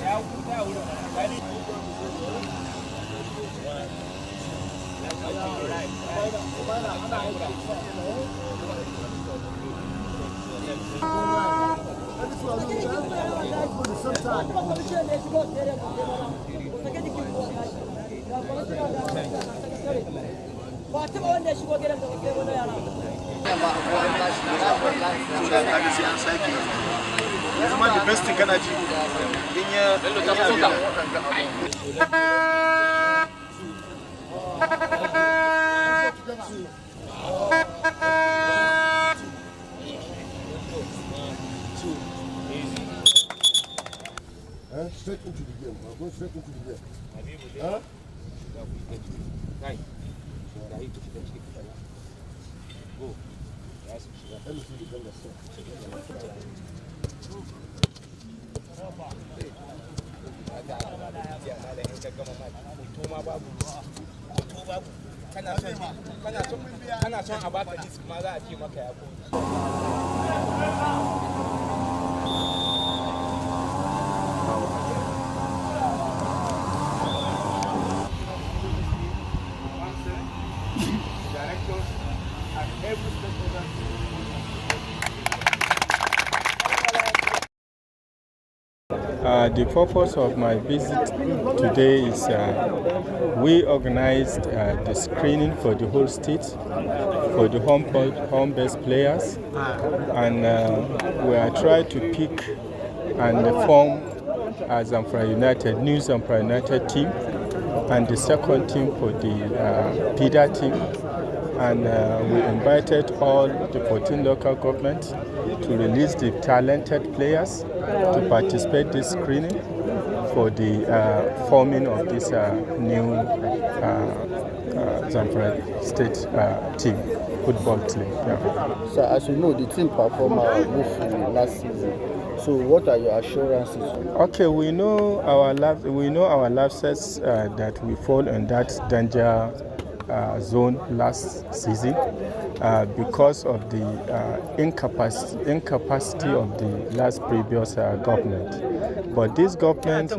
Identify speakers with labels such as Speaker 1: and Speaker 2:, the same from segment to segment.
Speaker 1: The best thing can straight into the game. I'm going straight into the game. Huh? Go. Let me see the game.
Speaker 2: The purpose of my visit today is we organized the screening for the whole state, for the home-based players, and we are trying to pick and form a Zamfara United, new Zamfara United team, and the second team for the PIDA team. And we invited all the 14 local governments to release the talented players to participate in this screening for the forming of this new Zamfara State team, football team. Yeah.
Speaker 3: So as you know, the team performed woefully last season. So what are your assurances?
Speaker 2: Okay, we know our lapses that we fall in that danger zone last season because of the incapacity of the last previous government. But this government,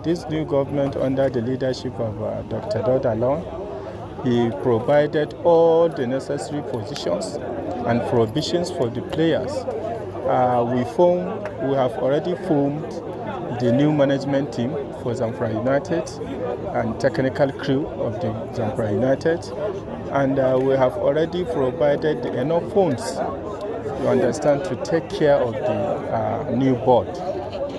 Speaker 2: this new government under the leadership of Dr. Govt, he provided all the necessary positions and provisions for the players. We have already formed the new management team for Zamfara United and technical crew of the Zamfara United, and we have already provided enough funds, you understand, to take care of the new board.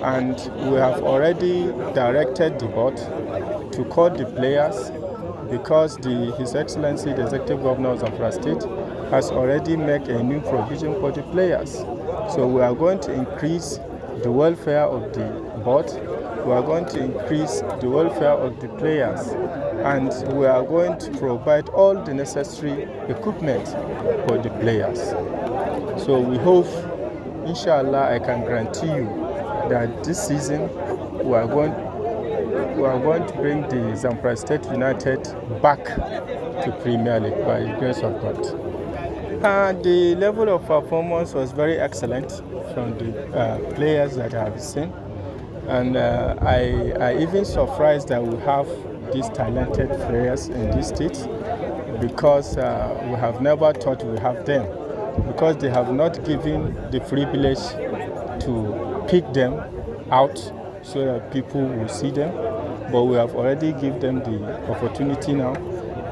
Speaker 2: And we have already directed the board to call the players because His Excellency, the Executive Governor of Zamfara State, has already made a new provision for the players. So we are going to increase the welfare of the board, we are going to increase the welfare of the players, and we are going to provide all the necessary equipment for the players. So we hope, inshallah, I can guarantee you that this season we are going to bring the Zamfara State United back to Premier League by the grace of God. The level of performance was very excellent from the players that I have seen, and I even surprised that we have these talented players in this state, because we have never thought we have them, because they have not given the privilege to pick them out so that people will see them, but we have already given them the opportunity now.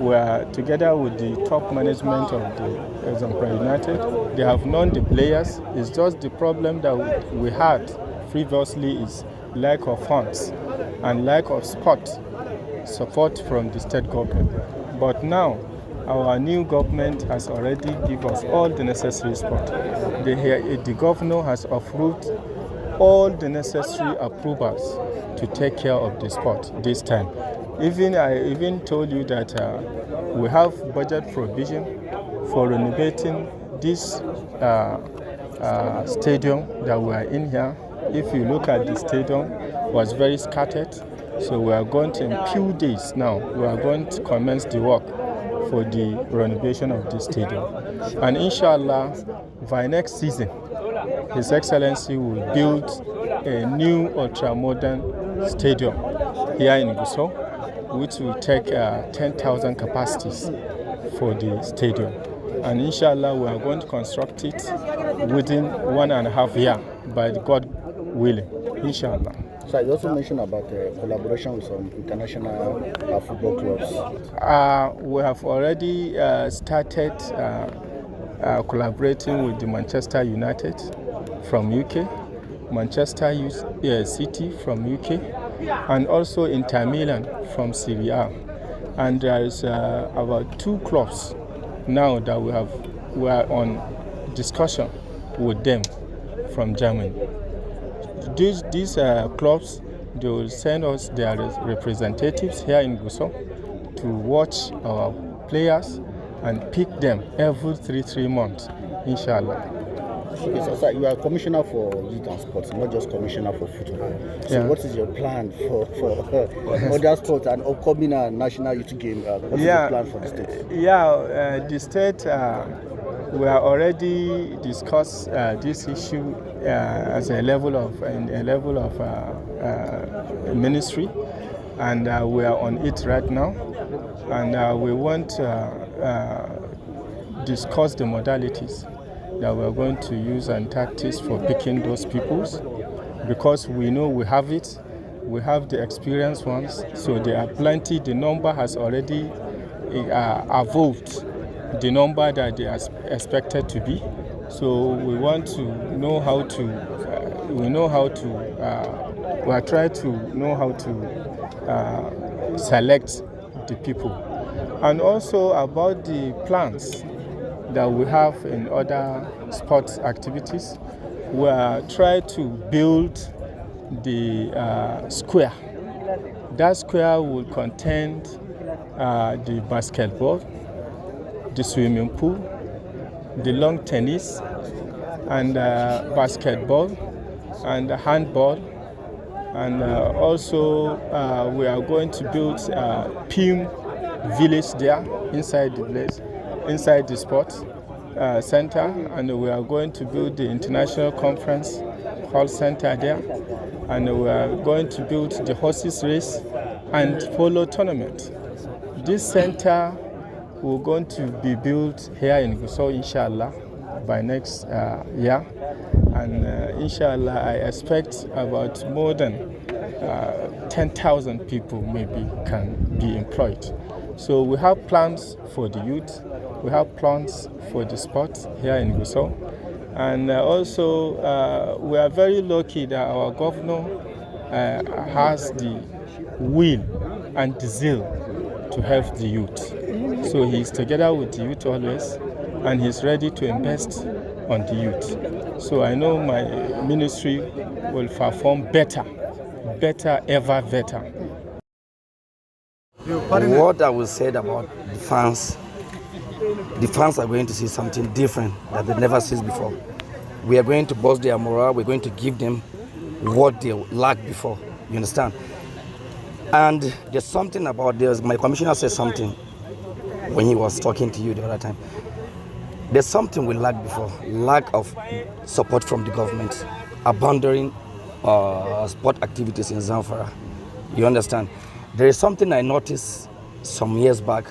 Speaker 2: We are together with the top management of the Zamfara United. They have known the players. It's just the problem that we had previously is lack of funds and lack of support from the state government. But now, our new government has already given us all the necessary support. The governor has approved all the necessary approvals to take care of the sport this time. I even told you that we have budget provision for renovating this stadium that we are in here. If you look at the stadium, it was very scattered. So we are going to, in a few days now, we are going to commence the work for the renovation of this stadium. And inshallah, by next season, His Excellency will build a new ultra-modern stadium here in Gusau, which will take 10,000 capacities for the stadium. And inshallah, we are going to construct it within 1.5 years, by God willing, inshallah.
Speaker 3: So you also mentioned about collaboration with some international football clubs.
Speaker 2: We have already started collaborating with the Manchester United from UK, Manchester City from UK, and also Inter Milan from Serie A. And there is about 2 clubs now that we are on discussion with them from Germany. These clubs, they will send us their representatives here in Gusau to watch our players and pick them every 3 months, inshallah.
Speaker 3: So you are commissioner for youth and sports, not just commissioner for football. So what is your plan for other sports and upcoming national youth game? What is the plan for the state?
Speaker 2: The state, we are already discussed this issue as a level of ministry, and we are on it right now, and we want to discuss the modalities that we are going to use and tactics for picking those peoples, because we know we have it, we have the experienced ones, so there are plenty. The number has already evolved the number that they are expected to be. So we want to know how to, we are trying to know how to select the people. And also about the plans that we have in other sports activities, we are trying to build the square. That square will contain the basketball, the swimming pool, the lawn tennis, and basketball, and handball. And also we are going to build a PIM village there inside the place, inside the sports center, and we are going to build the international conference hall center there, and we are going to build the horses race and polo tournament. This center will going to be built here in Gusau, inshallah, by next year, and inshallah I expect about more than 10,000 people maybe can be employed. So we have plans for the youth, we have plans for the sports here in Gusau, and also we are very lucky that our governor has the will and the zeal to help the youth. So he is together with the youth always, and he's ready to invest on the youth. So I know my ministry will perform better, ever better.
Speaker 4: What I will say about the fans are going to see something different that they've never seen before. We are going to boost their morale, we're going to give them what they lacked before, you understand? And there's something about this, my commissioner said something when he was talking to you the other time. There's something we lacked before, lack of support from the government, abandoning sport activities in Zamfara, you understand? There is something I noticed some years back.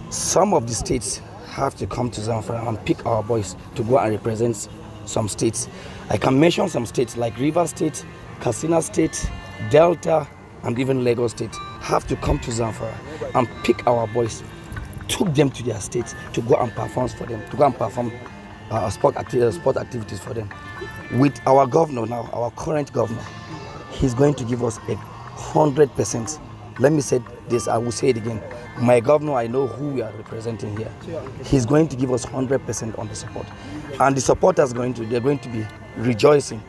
Speaker 4: Some of the states have to come to Zamfara and pick our boys to go and represent some states. I can mention some states like Rivers State, Katsina State, Delta, and even Lagos State have to come to Zamfara and pick our boys, took them to their states to go and perform for them, to go and perform sport activities for them. With our governor now, our current governor, he's going to give us 100%. Let me say this, I will say it again. My governor, I know who we are representing here. He's going to give us 100% on the support. And the supporters they're going to be rejoicing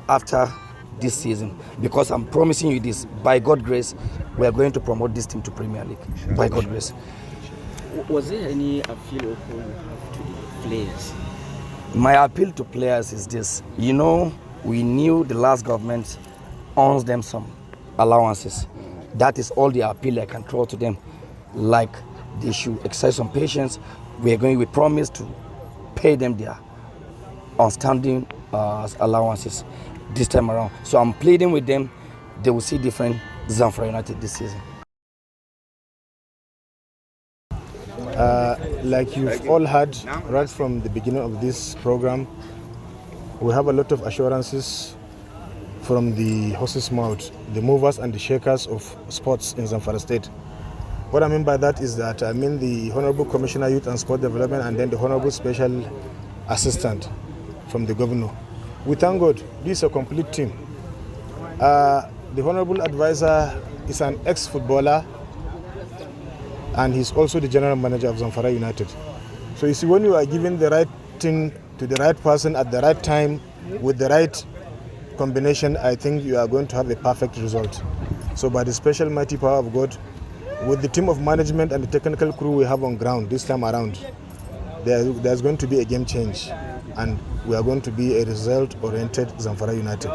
Speaker 4: after this season, because I'm promising you this, by God's grace, we are going to promote this team to Premier League, by God's grace.
Speaker 1: Was there any appeal you have to the players?
Speaker 4: My appeal to players is this. You know, we knew the last government owns them some allowances. That is all the appeal I can throw to them. Like, they should exercise some patience. We promise to pay them their outstanding allowances this time around. So I'm pleading with them, they will see different Zamfara United this season.
Speaker 5: Like you've all heard right from the beginning of this program, we have a lot of assurances from the horse's mouth, the movers and the shakers of sports in Zamfara State. What I mean by that is that I mean the Honorable Commissioner Youth and Sport Development and then the Honorable Special Assistant from the Governor. We thank God, this is a complete team. The Honorable Advisor is an ex-footballer and he's also the General Manager of Zamfara United. So you see, when you are giving the right thing to the right person at the right time with the right combination, I think you are going to have a perfect result. So by the special mighty power of God, with the team of management and the technical crew we have on ground this time around, there's going to be a game change and we are going to be a result-oriented Zamfara United.